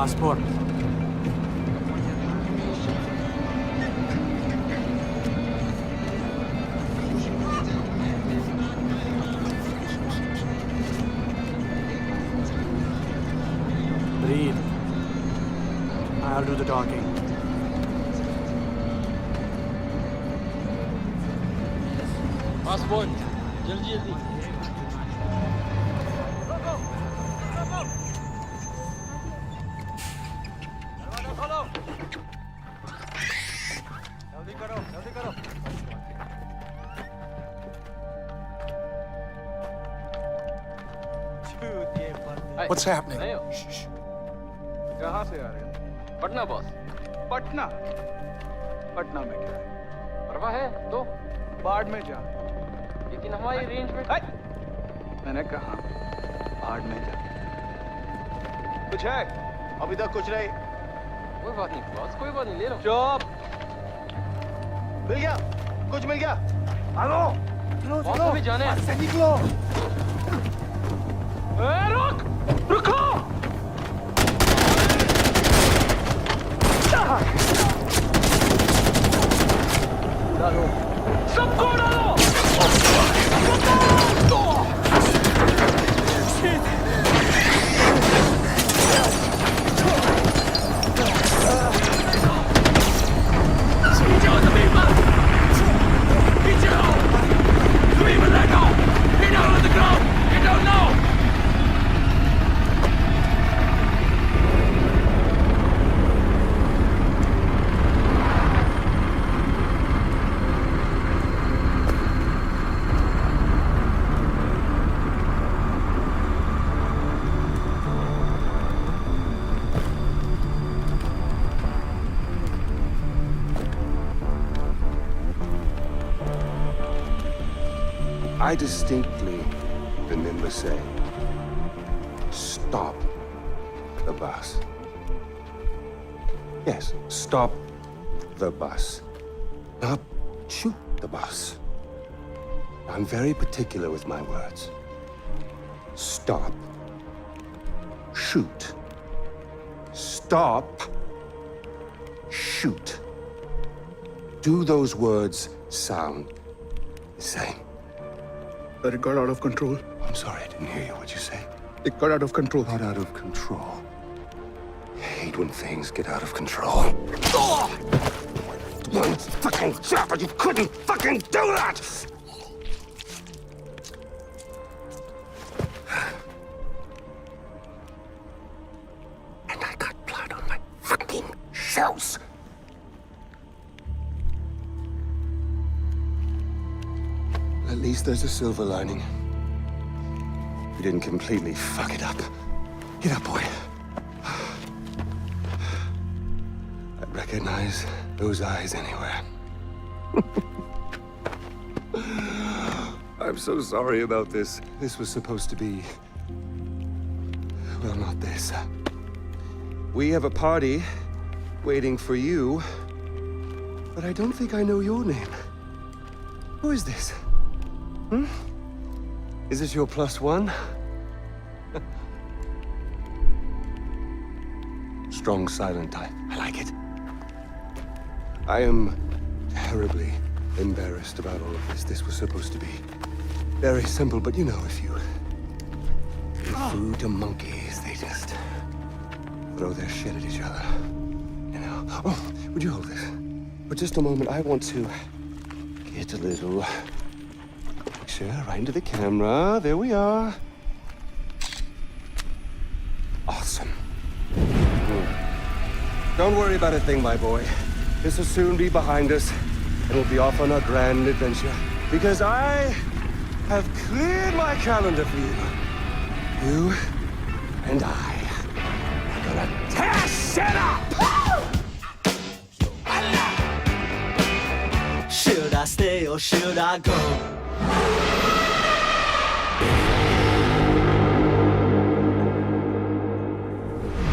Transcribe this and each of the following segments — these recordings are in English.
Passport. Breathe. I'll do the talking. Passport जल्दी जल्दी दरवाजा खोलो जल्दी करो जल्दी करो What's happening? नहीं हो कहाँ से आ रहे हो? पटना बॉस पटना। पटना में क्या है? परवाह है तो बाढ़ में जा। लेकिन हमारी रेंज में मैंने कहा बाढ़ में जा। कुछ है? अभी तक कुछ नहीं। कोई बात नहीं बॉस कोई बात नहीं ले लो चुप। मिल गया? कुछ मिल गया? हेलो। चलो बॉस अभी जाने हैं। से निकलो। रुक! रुको! डालो। सबको डालो! I distinctly remember saying, stop the bus. Yes, stop the bus. Not shoot the bus. I'm very particular with my words. Stop. Shoot. Stop. Shoot. Do those words sound the same? It got out of control. I'm sorry, I didn't hear you. What'd you say? It got out of control. Not out of control. I hate when things get out of control. One fucking job, but you couldn't fucking do that! And I got blood on my fucking shoes. At least there's a silver lining. We didn't completely fuck it up. Get up, boy. I recognize those eyes anywhere. I'm so sorry about this. This was supposed to be... Well, not this. We have a party waiting for you, but I don't think I know your name. Who is this? Hmm? Is this your +1? Strong, silent type. I like it. I am terribly embarrassed about all of this. This was supposed to be very simple, but you know, if you give food to monkeys, they just throw their shit at each other. You know? Oh, would you hold this? For just a moment, I want to get a little picture right into the camera. There we are. Awesome. Don't worry about a thing, my boy. This will soon be behind us, and we'll be off on a grand adventure. Because I have cleared my calendar for you. You and I are gonna tear shit up! Should I stay or should I go?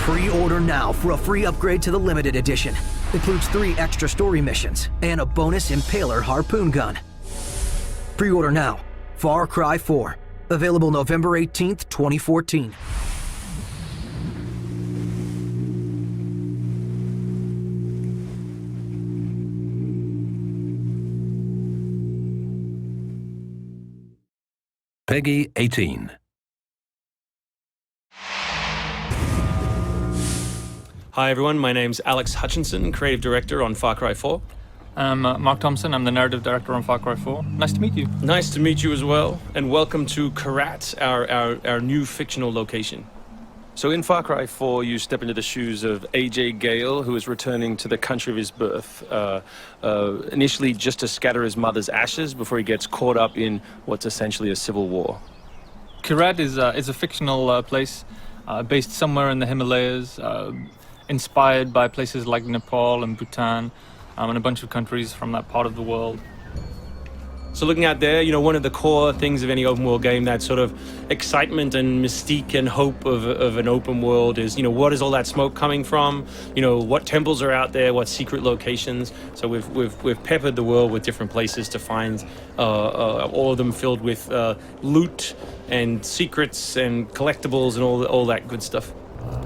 Pre-order now for a free upgrade to the limited edition. Includes 3 extra story missions and a bonus Impaler harpoon gun. Pre-order now. Far Cry 4. Available November 18th, 2014. Peggy 18. Hi everyone, my name's Alex Hutchinson, creative director on Far Cry 4. I'm Mark Thompson, I'm the narrative director on Far Cry 4. Nice to meet you. Nice to meet you as well, and welcome to Kyrat, our new fictional location. So in Far Cry 4, you step into the shoes of AJ Gale, who is returning to the country of his birth, initially just to scatter his mother's ashes before he gets caught up in what's essentially a civil war. Kyrat is a fictional place based somewhere in the Himalayas, inspired by places like Nepal and Bhutan, and a bunch of countries from that part of the world. So looking out there, you know, one of the core things of any open world game, that sort of excitement and mystique and hope of an open world is, you know, what is all that smoke coming from? You know, what temples are out there? What secret locations? So we've peppered the world with different places to find, all of them filled with loot and secrets and collectibles and all that good stuff.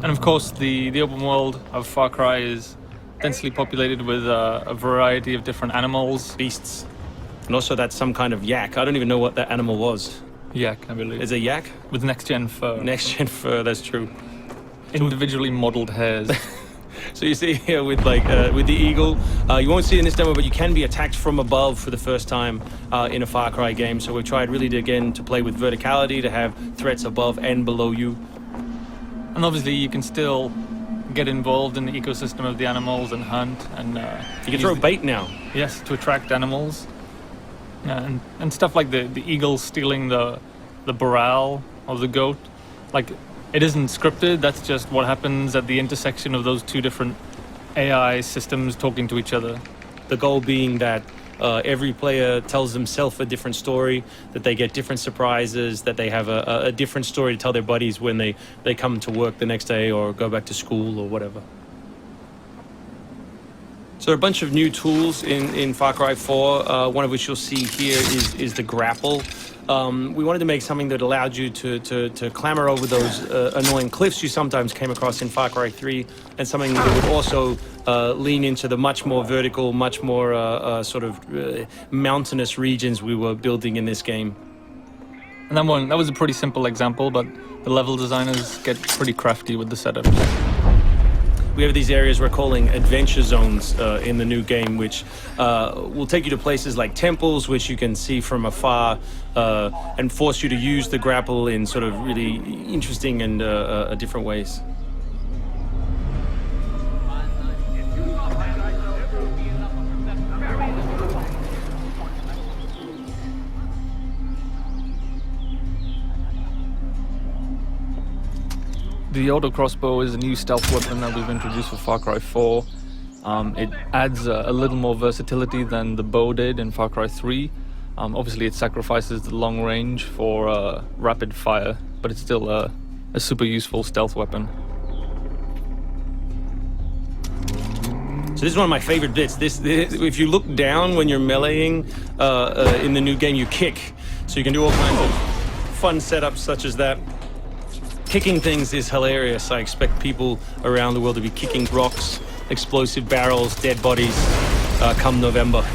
And of course, the open world of Far Cry is densely populated with a variety of different animals. Beasts. And also that's some kind of yak. I don't even know what that animal was. Yak, I believe. Is it a yak? With next-gen fur. Next-gen fur, that's true. Individually modeled hairs. So you see here with with the eagle, you won't see it in this demo, but you can be attacked from above for the first time in a Far Cry game. So we've tried really to play with verticality, to have threats above and below you. And obviously you can still get involved in the ecosystem of the animals and hunt. And you can throw bait now. Yes, to attract animals. And stuff like the eagle stealing the barrel of the goat. Like, it isn't scripted, that's just what happens at the intersection of those two different AI systems talking to each other. The goal being that every player tells themselves a different story, that they get different surprises, that they have a different story to tell their buddies when they come to work the next day or go back to school or whatever. So there are a bunch of new tools in Far Cry 4, one of which you'll see here is the grapple. We wanted to make something that allowed you to clamber over those annoying cliffs you sometimes came across in Far Cry 3, and something that would also lean into the much more vertical, much more mountainous regions we were building in this game. And that was a pretty simple example, but the level designers get pretty crafty with the setup. We have these areas we're calling adventure zones in the new game, which will take you to places like temples, which you can see from afar, and force you to use the grapple in sort of really interesting and different ways. The auto crossbow is a new stealth weapon that we've introduced for Far Cry 4. It adds a little more versatility than the bow did in Far Cry 3. Obviously it sacrifices the long range for rapid fire, but it's still a super useful stealth weapon. So this is one of my favorite bits. This if you look down when you're meleeing in the new game, you kick. So you can do all kinds of fun setups such as that. Kicking things is hilarious. I expect people around the world to be kicking rocks, explosive barrels, dead bodies come November.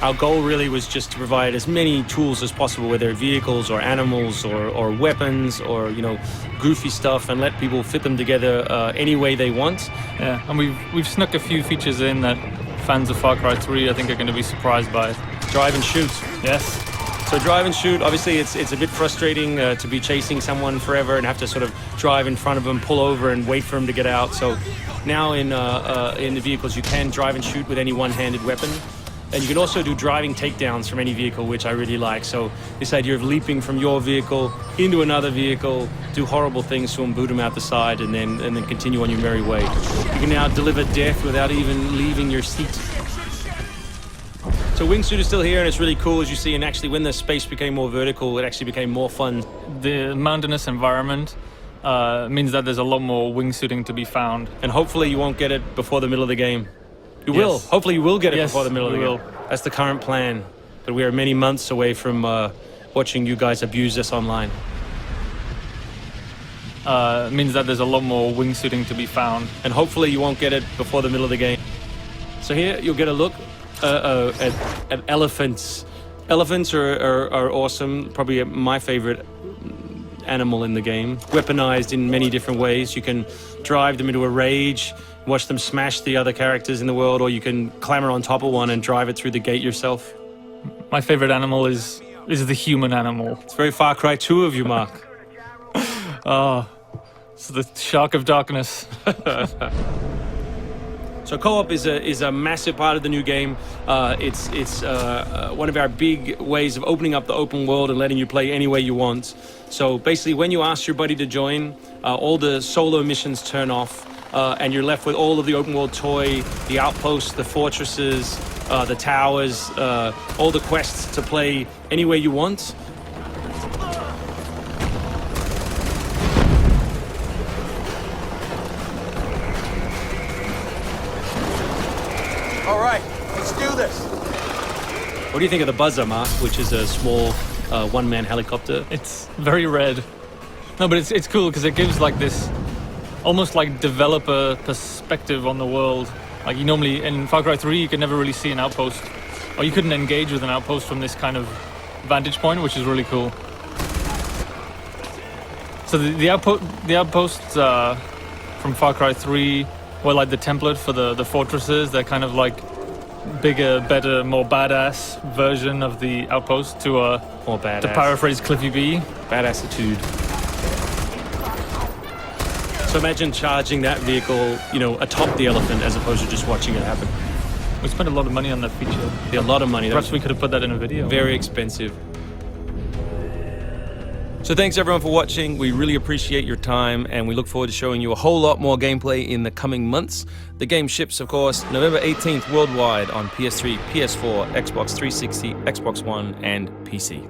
Our goal really was just to provide as many tools as possible, whether vehicles or animals or weapons or, you know, goofy stuff, and let people fit them together any way they want. Yeah, and we've snuck a few features in that fans of Far Cry 3 I think are going to be surprised by. Drive and shoot. Yes. So drive and shoot, obviously it's a bit frustrating to be chasing someone forever and have to sort of drive in front of them, pull over and wait for them to get out. So now in the vehicles you can drive and shoot with any one-handed weapon. And you can also do driving takedowns from any vehicle, which I really like. So this idea of leaping from your vehicle into another vehicle, do horrible things to them, boot them out the side, and then continue on your merry way. You can now deliver death without even leaving your seat. So wingsuit is still here, and it's really cool, as you see, and actually when the space became more vertical, it actually became more fun. The mountainous environment means that there's a lot more wingsuiting to be found. And hopefully you won't get it before the middle of the game. You Yes. will. Hopefully you will get it Yes, before the middle of the we game. will. That's the current plan. But we are many months away from watching you guys abuse us online. Means that there's a lot more wingsuiting to be found. And hopefully you won't get it before the middle of the game. So here you'll get a look at elephants. Elephants are awesome. Probably my favorite animal in the game. Weaponized in many different ways. You can drive them into a rage, watch them smash the other characters in the world, or you can clamber on top of one and drive it through the gate yourself. My favorite animal is the human animal. It's very Far Cry 2 of you, Mark. Oh, it's the Shark of Darkness. So co-op is a massive part of the new game. It's one of our big ways of opening up the open world and letting you play any way you want. So basically, when you ask your buddy to join, all the solo missions turn off, and you're left with all of the open world toy, the outposts, the fortresses, the towers, all the quests to play any way you want. All right, let's do this. What do you think of the Buzzer, Mark, which is a small one-man helicopter? It's very red. No, but it's cool because it gives like this almost like developer perspective on the world. Like you normally in Far Cry 3 you could never really see an outpost, or you couldn't engage with an outpost from this kind of vantage point, which is really cool. So the outposts from Far Cry 3 were like the template for the fortresses. They're kind of like bigger, better, more badass version of the outpost to More badass. to paraphrase Cliffy B. Badassitude. So imagine charging that vehicle, atop the elephant as opposed to just watching it happen. We spent a lot of money on that feature. A lot of money. That Perhaps was we could have put that in a video. very expensive. So thanks everyone for watching. We really appreciate your time, and we look forward to showing you a whole lot more gameplay in the coming months. The game ships, of course, November 18th worldwide on PS3, PS4, Xbox 360, Xbox One, and PC.